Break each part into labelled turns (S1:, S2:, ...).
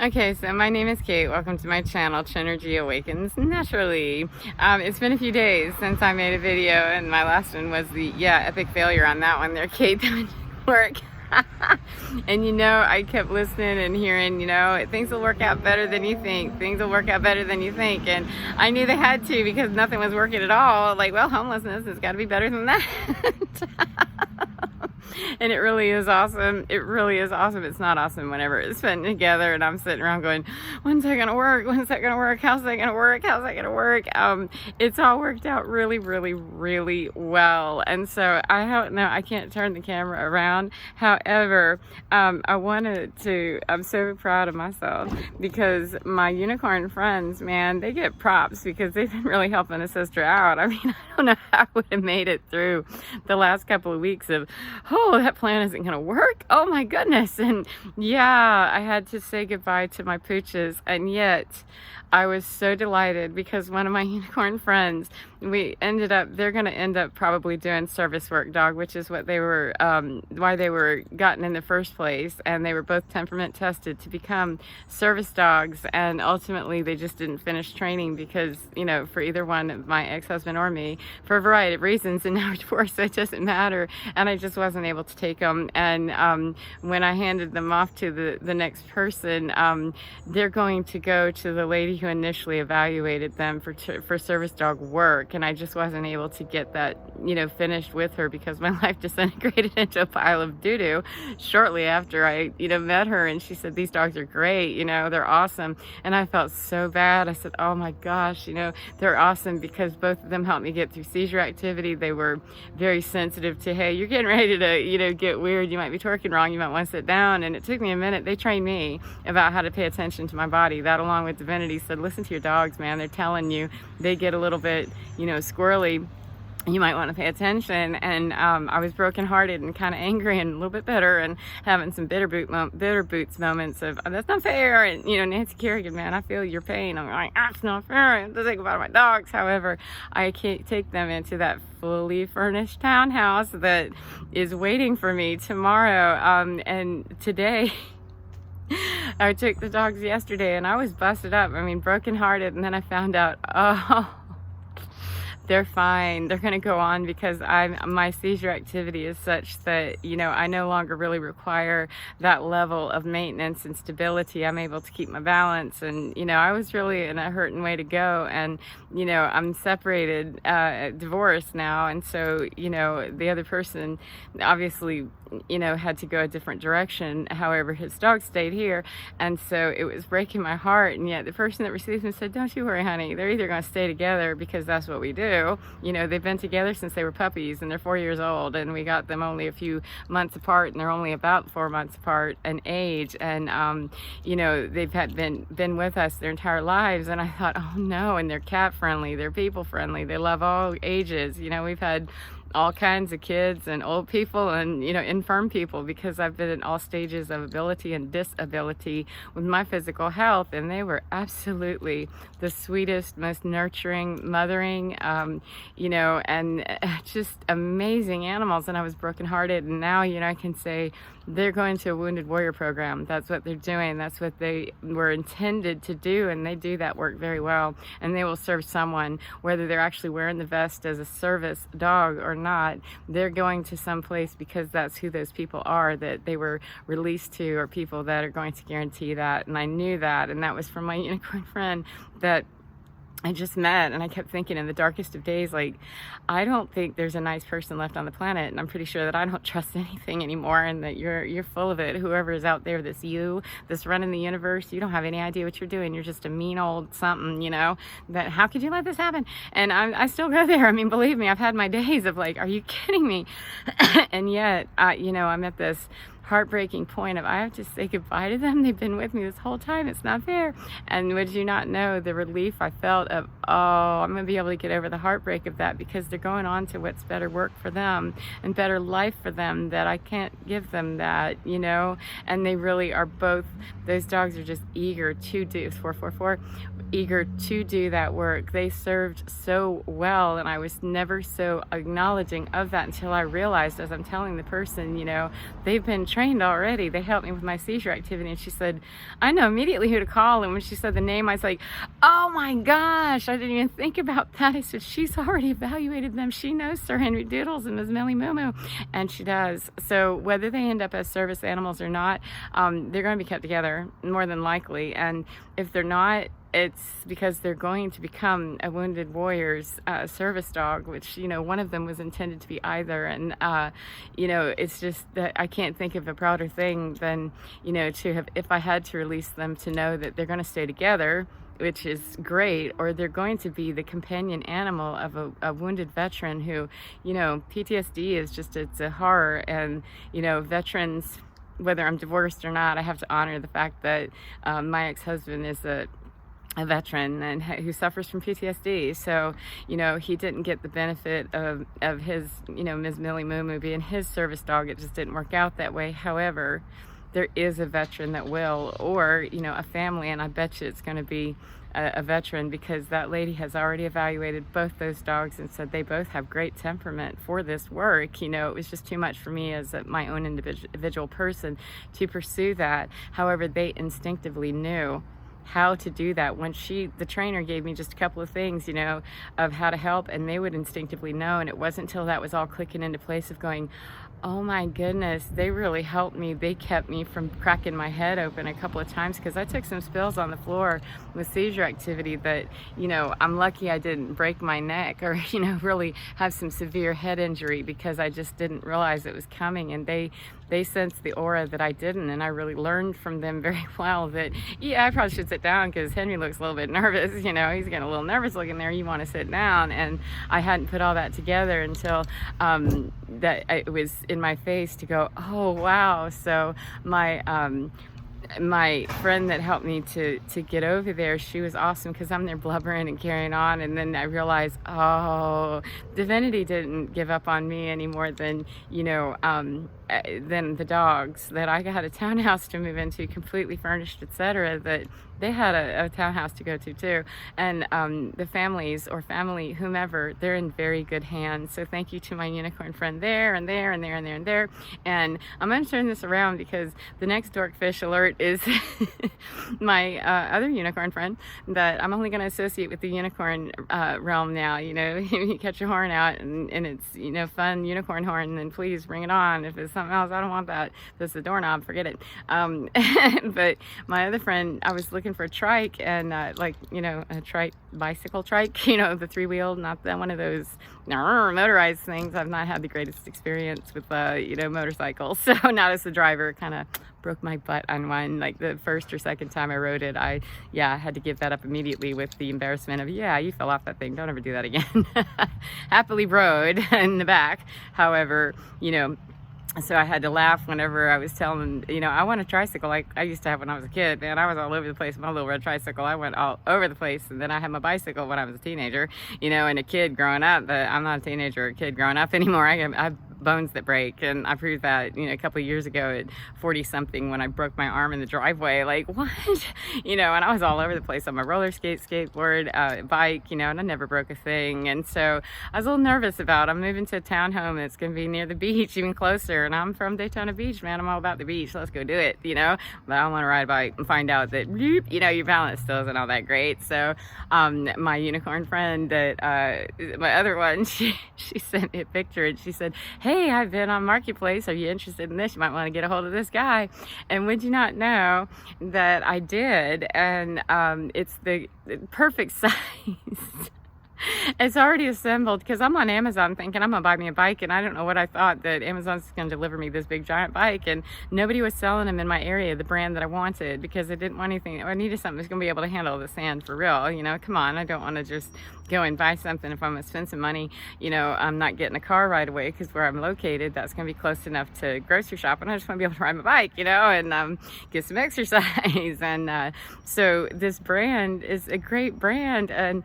S1: Okay, so my name is Kate. Welcome to my channel, Chinergy Awakens Naturally. It's been a few days since I made a video, and my last one was the, epic failure on that one there, Kate. That one didn't work. And I kept listening and hearing, things will work out better than you think. Things will work out better than you think. And I knew they had to because nothing was working at all. Like, well, homelessness has got to be better than that. And it really is awesome. It really is awesome. It's not awesome whenever it's fitting together and I'm sitting around going, when's that gonna work? When's that gonna work? How's that gonna work? How's that gonna work? It's all worked out really, really, really well. And so I don't know, I can't turn the camera around. However, I'm so proud of myself because my unicorn friends, man, they get props because they've been really helping a sister out. I mean, I don't know how I would have made it through the last couple of weeks of, that plan isn't gonna work. Oh my goodness. And I had to say goodbye to my pooches, and yet I was so delighted because one of my unicorn friends, they're gonna end up probably doing service work dog, which is what they were, why they were gotten in the first place. And they were both temperament tested to become service dogs. And ultimately they just didn't finish training because, for either one, my ex-husband or me, for a variety of reasons, and now we're divorced, so it doesn't matter. And I just wasn't able to take them. And when I handed them off to the next person, they're going to go to the lady who initially evaluated them for service dog work. And I just wasn't able to get that, finished with her because my life disintegrated into a pile of doo-doo shortly after I, met her. And she said, these dogs are great, they're awesome. And I felt so bad. I said, oh my gosh, they're awesome because both of them helped me get through seizure activity. They were very sensitive to, hey, you're getting ready to, get weird. You might be twerking wrong. You might want to sit down. And it took me a minute. They trained me about how to pay attention to my body. That, along with Divinity, said, listen to your dogs, man. They're telling you they get a little bit, squirrely. You might want to pay attention. And I was brokenhearted and kind of angry and a little bit bitter and having some bitter boots moments of, oh, that's not fair. And Nancy Kerrigan, man, I feel your pain. I'm like, that's not fair. I have to think about my dogs. However, I can't take them into that fully furnished townhouse that is waiting for me tomorrow. And today I took the dogs yesterday and I was busted up. I mean, brokenhearted. And then I found out, they're fine. They're going to go on because my seizure activity is such that, I no longer really require that level of maintenance and stability. I'm able to keep my balance. And, I was really in a hurting way to go. And, I'm separated, divorced now. And so, the other person obviously, had to go a different direction. However, his dog stayed here. And so it was breaking my heart. And yet the person that received him said, don't you worry, honey. They're either going to stay together because that's what we do. They've been together since they were puppies and they're 4 years old. And we got them only a few months apart, and they're only about 4 months apart in age. And, they've been with us their entire lives. And I thought, oh no. And they're cat friendly. They're people friendly. They love all ages. We've had all kinds of kids and old people and infirm people because I've been in all stages of ability and disability with my physical health, and they were absolutely the sweetest, most nurturing, mothering, and just amazing animals. And I was brokenhearted, and now I can say they're going to a Wounded Warrior program. That's what they're doing. That's what they were intended to do, and they do that work very well. And they will serve someone, whether they're actually wearing the vest as a service dog or not. They're going to some place because that's who those people are that they were released to, or people that are going to guarantee that. And I knew that, and that was from my unicorn friend that I just met. And I kept thinking in the darkest of days, like, I don't think there's a nice person left on the planet, and I'm pretty sure that I don't trust anything anymore, and that you're full of it. Whoever is out there that's running the universe, you don't have any idea what you're doing. You're just a mean old something, that how could you let this happen? And I still go there. I mean, believe me, I've had my days of like, are you kidding me? And yet, I'm at this heartbreaking point of I have to say goodbye to them. They've been with me this whole time. It's not fair. And would you not know the relief I felt of, I'm going to be able to get over the heartbreak of that because they're going on to what's better work for them and better life for them, that I can't give them that, and they really are both, those dogs are just eager to do, 444, eager to do that work. They served so well, and I was never so acknowledging of that until I realized, as I'm telling the person, they've been trained already. They helped me with my seizure activity. And she said, I know immediately who to call. And when she said the name, I was like, oh my gosh, I didn't even think about that. I said, she's already evaluated them. She knows Sir Henry Doodles and Ms. Millie Moo Moo. And she does. So whether they end up as service animals or not, they're going to be kept together more than likely. And if they're not, it's because they're going to become a wounded warrior's service dog, which, you know, one of them was intended to be either. And, you know, it's just that I can't think of a prouder thing than, you know, to have, if I had to release them, to know that they're going to stay together, which is great, or they're going to be the companion animal of a wounded veteran who, you know, PTSD is just, it's a horror. And, you know, veterans, whether I'm divorced or not, I have to honor the fact that my ex-husband is a veteran and who suffers from PTSD. So, you know, he didn't get the benefit of his, you know, Ms. Millie Moo Moo being his service dog. It just didn't work out that way. However, there is a veteran that will, or, you know, a family, and I bet you it's going to be a veteran, because that lady has already evaluated both those dogs and said they both have great temperament for this work. You know, it was just too much for me as my own individual person to pursue that. However, they instinctively knew how to do that. When the trainer gave me just a couple of things, you know, of how to help, and they would instinctively know. And it wasn't until that was all clicking into place of going, oh my goodness, they really helped me. They kept me from cracking my head open a couple of times, because I took some spills on the floor with seizure activity that, you know, I'm lucky I didn't break my neck or, you know, really have some severe head injury, because I just didn't realize it was coming. And they sensed the aura that I didn't, and I really learned from them very well that, yeah, I probably should sit down, because Henry looks a little bit nervous, you know, he's getting a little nervous looking there, you want to sit down. And I hadn't put all that together until that it was in my face to go, oh wow. So my friend that helped me to get over there, she was awesome, because I'm there blubbering and carrying on. And then I realized, oh, Divinity didn't give up on me any more than, you know, than the dogs. That I had a townhouse to move into, completely furnished, etc. That they had a townhouse to go to too. And the families, or family, whomever, they're in very good hands. So thank you to my unicorn friend there and there and there and there and there. And I'm going to turn this around, because the next dorkfish alert is my other unicorn friend that I'm only going to associate with the unicorn realm now. You know, you catch a horn out and it's, you know, fun unicorn horn, then please bring it on. If it's something else, I don't want that. If it's a doorknob, forget it. But my other friend, I was looking for a trike, and like, you know, a trike, bicycle trike, you know, the three-wheeled, not the one of those motorized things. I've not had the greatest experience with you know, motorcycles. So not as a driver, kind of broke my butt on one. Like the first or second time I rode it, I had to give that up immediately with the embarrassment of, yeah, you fell off that thing, don't ever do that again. Happily rode in the back. However, you know, so I had to laugh whenever I was telling them, you know, I want a tricycle like I used to have when I was a kid. Man, I was all over the place with my little red tricycle. I went all over the place. And then I had my bicycle when I was a teenager, you know, and a kid growing up. But I'm not a teenager or a kid growing up anymore. I have bones that break, and I proved that, you know, a couple of years ago at 40 something when I broke my arm in the driveway. Like, what? You know, and I was all over the place on my roller skateboard, bike, you know, and I never broke a thing. And so I was a little nervous about, I'm moving to a townhome that's going to be near the beach, even closer, and I'm from Daytona Beach, man. I'm all about the beach. Let's go do it, you know. But I don't want to ride a bike and find out that, you know, your balance still isn't all that great. So my unicorn friend, that my other one, she sent me a picture, and she said, hey, I've been on Marketplace. Are you interested in this? You might want to get a hold of this guy. And would you not know that I did? And it's the perfect size. It's already assembled, because I'm on Amazon thinking I'm gonna buy me a bike, and I don't know what I thought, that Amazon's gonna deliver me this big giant bike, and nobody was selling them in my area, the brand that I wanted, because I didn't want anything. I needed something that's gonna be able to handle the sand for real, you know. Come on, I don't want to just go and buy something if I'm gonna spend some money, you know. I'm not getting a car right away, because where I'm located, that's gonna be close enough to grocery shop, and I just want to be able to ride my bike, you know, and get some exercise. And so this brand is a great brand. And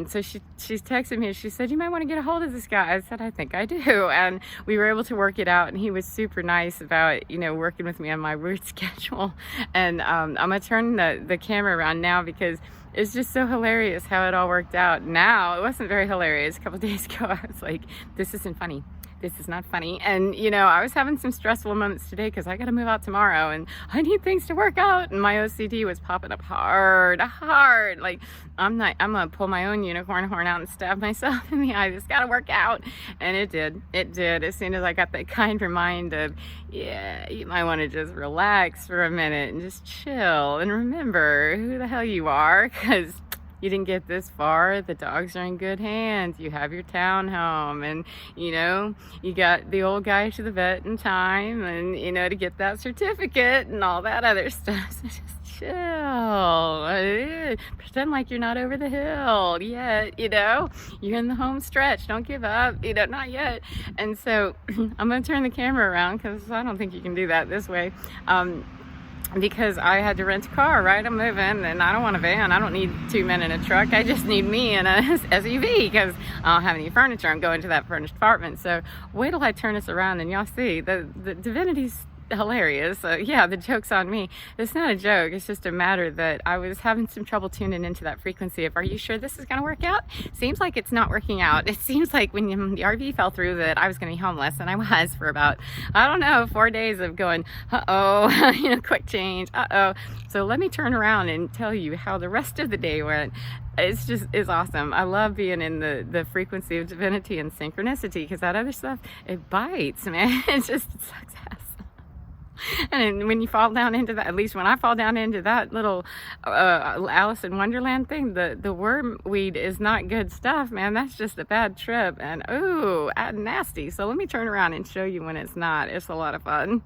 S1: so she's texted me, and she said, you might want to get a hold of this guy. I said, I think I do. And we were able to work it out, and he was super nice about, you know, working with me on my weird schedule. And I'm gonna turn the camera around now, because it's just so hilarious how it all worked out. Now, it wasn't very hilarious. A couple of days ago, I was like, this isn't funny. this is not funny. And, you know, I was having some stressful moments today because I got to move out tomorrow and I need things to work out. And my OCD was popping up hard. Like, I'm going to pull my own unicorn horn out and stab myself in the eye. This got to work out. And it did. It did. As soon as I got that kind reminder of, yeah, you might want to just relax for a minute and just chill and remember who the hell you are, because you didn't get this far. The dogs are in good hands. You have your townhome, and you know, you got the old guy to the vet in time, and you know, to get that certificate and all that other stuff. So just chill. Pretend like you're not over the hill yet, you know. You're in the home stretch. Don't give up, you know, not yet. And so I'm going to turn the camera around because I don't think you can do that this way. Because I had to rent a car, right? I'm moving and I don't want a van. I don't need 2 men in a truck. I just need me in a SUV because I don't have any furniture. I'm going to that furnished apartment. So wait till I turn this around and y'all see the divinity's hilarious. Yeah, the joke's on me. It's not a joke. It's just a matter that I was having some trouble tuning into that frequency of, are you sure this is going to work out? Seems like it's not working out. It seems like when the RV fell through that I was going to be homeless, and I was for about, I don't know, 4 days of going, uh-oh, you know, quick change, uh-oh. So let me turn around and tell you how the rest of the day went. It's awesome. I love being in the frequency of divinity and synchronicity, because that other stuff, it bites, man. It sucks ass. And when you fall down into that, at least when I fall down into that little Alice in Wonderland thing, the wormweed is not good stuff, man. That's just a bad trip, and ooh, nasty. So let me turn around and show you when it's not. It's a lot of fun.